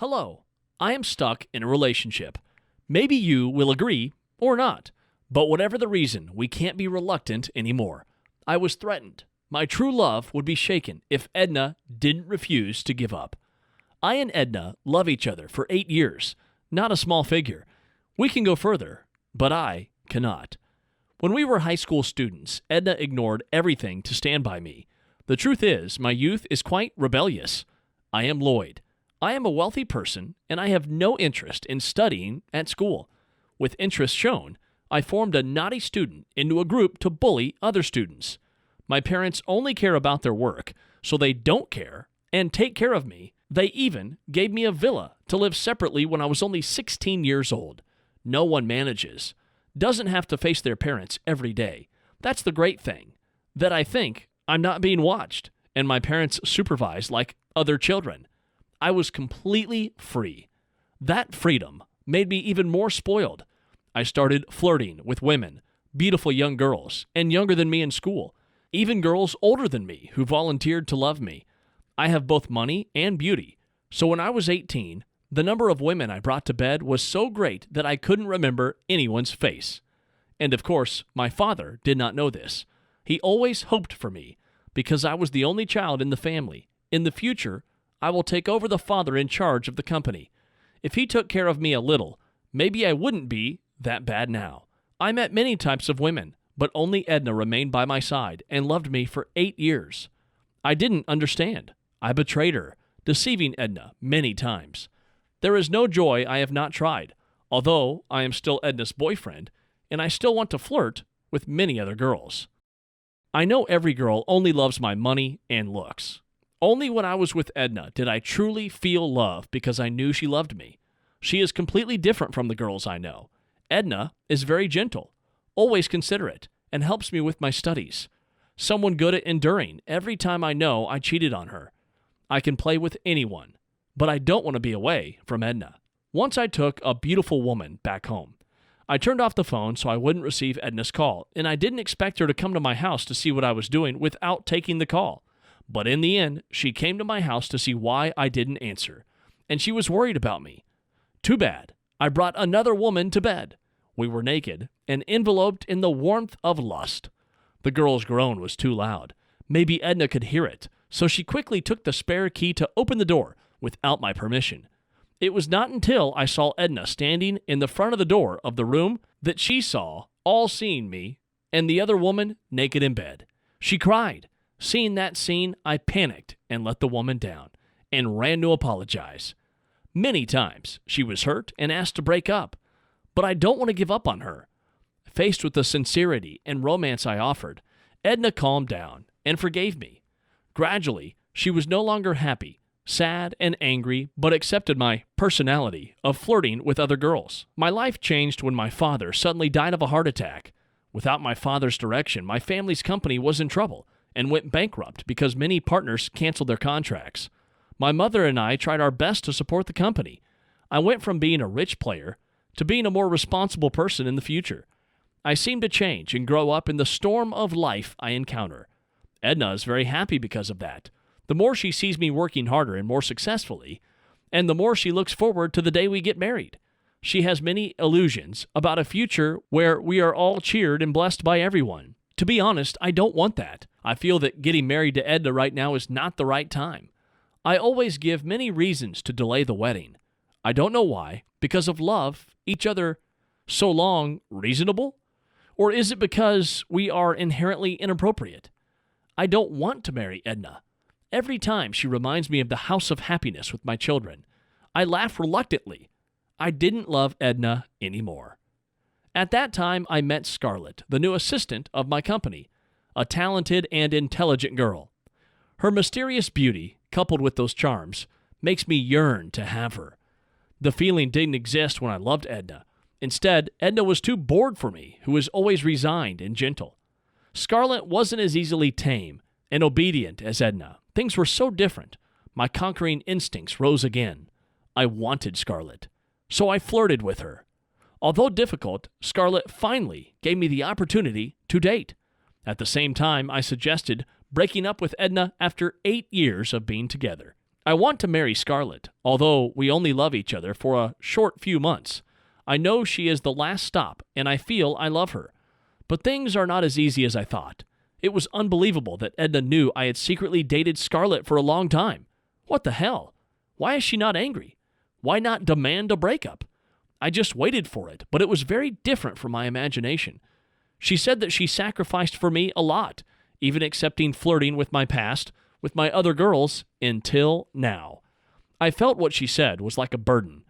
Hello, I am stuck in a relationship. Maybe you will agree or not, but whatever the reason, we can't be reluctant anymore. I was threatened. My true love would be shaken if Edna didn't refuse to give up. I and Edna love each other for 8 years, not a small figure. We can go further, but I cannot. When we were high school students, Edna ignored everything to stand by me. The truth is, my youth is quite rebellious. I am Lloyd. I am a wealthy person, and I have no interest in studying at school. With interest shown, I formed a naughty student into a group to bully other students. My parents only care about their work, so they don't care and take care of me. They even gave me a villa to live separately when I was only 16 years old. No one manages. Doesn't have to face their parents every day. That's the great thing, that I think I'm not being watched, and my parents supervised like other children. I was completely free. That freedom made me even more spoiled. I started flirting with women, beautiful young girls, and younger than me in school, even girls older than me who volunteered to love me. I have both money and beauty, so when I was 18, the number of women I brought to bed was so great that I couldn't remember anyone's face. And of course, my father did not know this. He always hoped for me, because I was the only child in the family. In the future, I will take over the father in charge of the company. If he took care of me a little, maybe I wouldn't be that bad now. I met many types of women, but only Edna remained by my side and loved me for 8 years. I didn't understand. I betrayed her, deceiving Edna many times. There is no joy I have not tried, although I am still Edna's boyfriend, and I still want to flirt with many other girls. I know every girl only loves my money and looks. Only when I was with Edna did I truly feel love because I knew she loved me. She is completely different from the girls I know. Edna is very gentle, always considerate, and helps me with my studies. Someone good at enduring every time I know I cheated on her. I can play with anyone, but I don't want to be away from Edna. Once I took a beautiful woman back home. I turned off the phone so I wouldn't receive Edna's call, and I didn't expect her to come to my house to see what I was doing without taking the call. But in the end, she came to my house to see why I didn't answer, and she was worried about me. Too bad. I brought another woman to bed. We were naked and enveloped in the warmth of lust. The girl's groan was too loud. Maybe Edna could hear it, so she quickly took the spare key to open the door without my permission. It was not until I saw Edna standing in the front of the door of the room that she saw, all seeing me, and the other woman naked in bed. She cried. Seeing that scene, I panicked and let the woman down, and ran to apologize. Many times, she was hurt and asked to break up, but I don't want to give up on her. Faced with the sincerity and romance I offered, Edna calmed down and forgave me. Gradually, she was no longer happy, sad and angry, but accepted my personality of flirting with other girls. My life changed when my father suddenly died of a heart attack. Without my father's direction, my family's company was in trouble and went bankrupt because many partners canceled their contracts. My mother and I tried our best to support the company. I went from being a rich player to being a more responsible person in the future. I seem to change and grow up in the storm of life I encounter. Edna is very happy because of that. The more she sees me working harder and more successfully, and the more she looks forward to the day we get married. She has many illusions about a future where we are all cheered and blessed by everyone. To be honest, I don't want that. I feel that getting married to Edna right now is not the right time. I always give many reasons to delay the wedding. I don't know why. Because of love, each other so long, reasonable? Or is it because we are inherently inappropriate? I don't want to marry Edna. Every time she reminds me of the house of happiness with my children, I laugh reluctantly. I didn't love Edna anymore. At that time, I met Scarlett, the new assistant of my company, a talented and intelligent girl. Her mysterious beauty, coupled with those charms, makes me yearn to have her. The feeling didn't exist when I loved Edna. Instead, Edna was too bored for me, who was always resigned and gentle. Scarlett wasn't as easily tame and obedient as Edna. Things were so different. My conquering instincts rose again. I wanted Scarlett, so I flirted with her. Although difficult, Scarlett finally gave me the opportunity to date. At the same time, I suggested breaking up with Edna after 8 years of being together. I want to marry Scarlett, although we only love each other for a short few months. I know she is the last stop, and I feel I love her. But things are not as easy as I thought. It was unbelievable that Edna knew I had secretly dated Scarlett for a long time. What the hell? Why is she not angry? Why not demand a breakup? I just waited for it, but it was very different from my imagination. She said that she sacrificed for me a lot, even accepting flirting with my past, with my other girls, until now. I felt what she said was like a burden.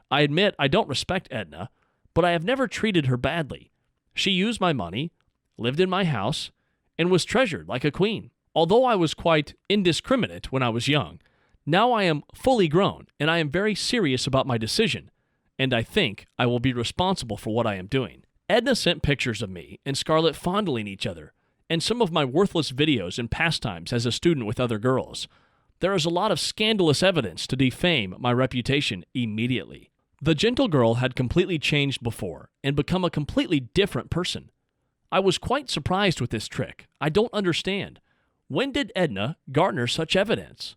I admit I don't respect Edna, but I have never treated her badly. She used my money, lived in my house, and was treasured like a queen. Although I was quite indiscriminate when I was young, now I am fully grown, and I am very serious about my decision, and I think I will be responsible for what I am doing. Edna sent pictures of me and Scarlett fondling each other, and some of my worthless videos and pastimes as a student with other girls. There is a lot of scandalous evidence to defame my reputation immediately. The gentle girl had completely changed before and become a completely different person. I was quite surprised with this trick. I don't understand. When did Edna garner such evidence?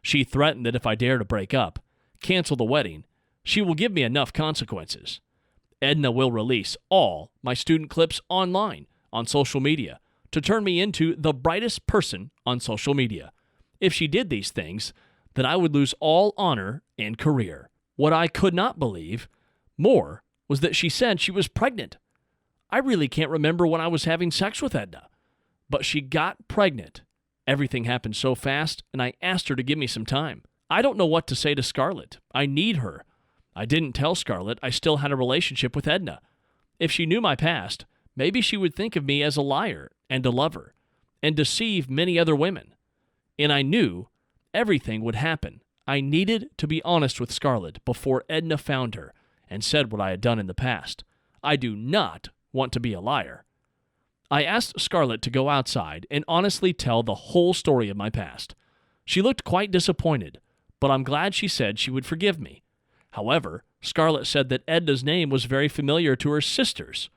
She threatened that if I dare to break up, cancel the wedding, she will give me enough consequences. Edna will release all my student clips online, on social media, to turn me into the brightest person on social media. If she did these things, then I would lose all honor and career. What I could not believe more was that she said she was pregnant. I really can't remember when I was having sex with Edna, but she got pregnant. Everything happened so fast, and I asked her to give me some time. I don't know what to say to Scarlett. I need her. I didn't tell Scarlett I still had a relationship with Edna. If she knew my past, maybe she would think of me as a liar and a lover, and deceive many other women. And I knew everything would happen. I needed to be honest with Scarlett before Edna found her and said what I had done in the past. I do not want to be a liar. I asked Scarlett to go outside and honestly tell the whole story of my past. She looked quite disappointed, but I'm glad she said she would forgive me. However, Scarlett said that Edna's name was very familiar to her sisters.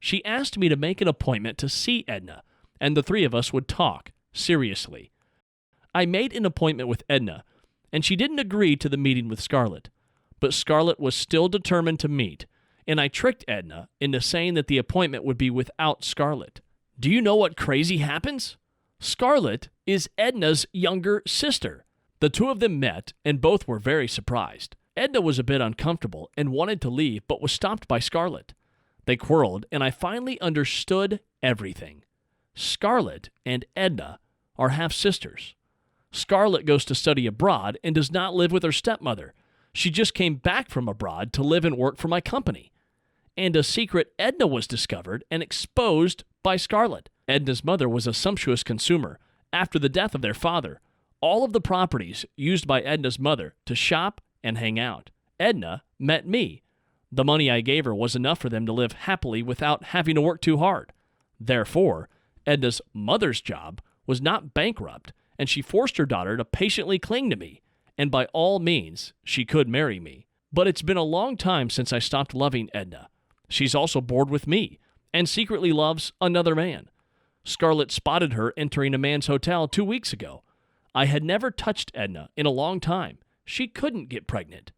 She asked me to make an appointment to see Edna, and the three of us would talk seriously. I made an appointment with Edna, and she didn't agree to the meeting with Scarlett, but Scarlett was still determined to meet, and I tricked Edna into saying that the appointment would be without Scarlett. Do you know what crazy happens? Scarlett is Edna's younger sister. The two of them met, and both were very surprised. Edna was a bit uncomfortable and wanted to leave, but was stopped by Scarlett. They quarreled, and I finally understood everything. Scarlett and Edna are half-sisters. Scarlett goes to study abroad and does not live with her stepmother. She just came back from abroad to live and work for my company. And a secret Edna was discovered and exposed by Scarlett. Edna's mother was a sumptuous consumer. After the death of their father, all of the properties used by Edna's mother to shop and hang out. Edna met me. The money I gave her was enough for them to live happily without having to work too hard. Therefore, Edna's mother's job was not bankrupt, and she forced her daughter to patiently cling to me, and by all means, she could marry me. But it's been a long time since I stopped loving Edna. She's also bored with me, and secretly loves another man. Scarlett spotted her entering a man's hotel 2 weeks ago. I had never touched Edna in a long time. She couldn't get pregnant,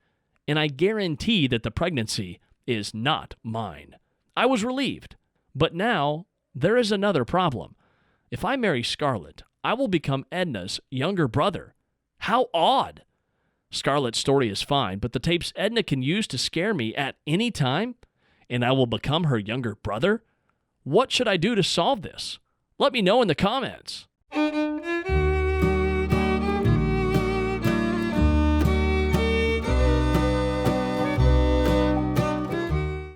and I guarantee that the pregnancy is not mine. I was relieved, but now there is another problem. If I marry Scarlett, I will become Edna's younger brother. How odd! Scarlett's story is fine, but the tapes Edna can use to scare me at any time, and I will become her younger brother? What should I do to solve this? Let me know in the comments.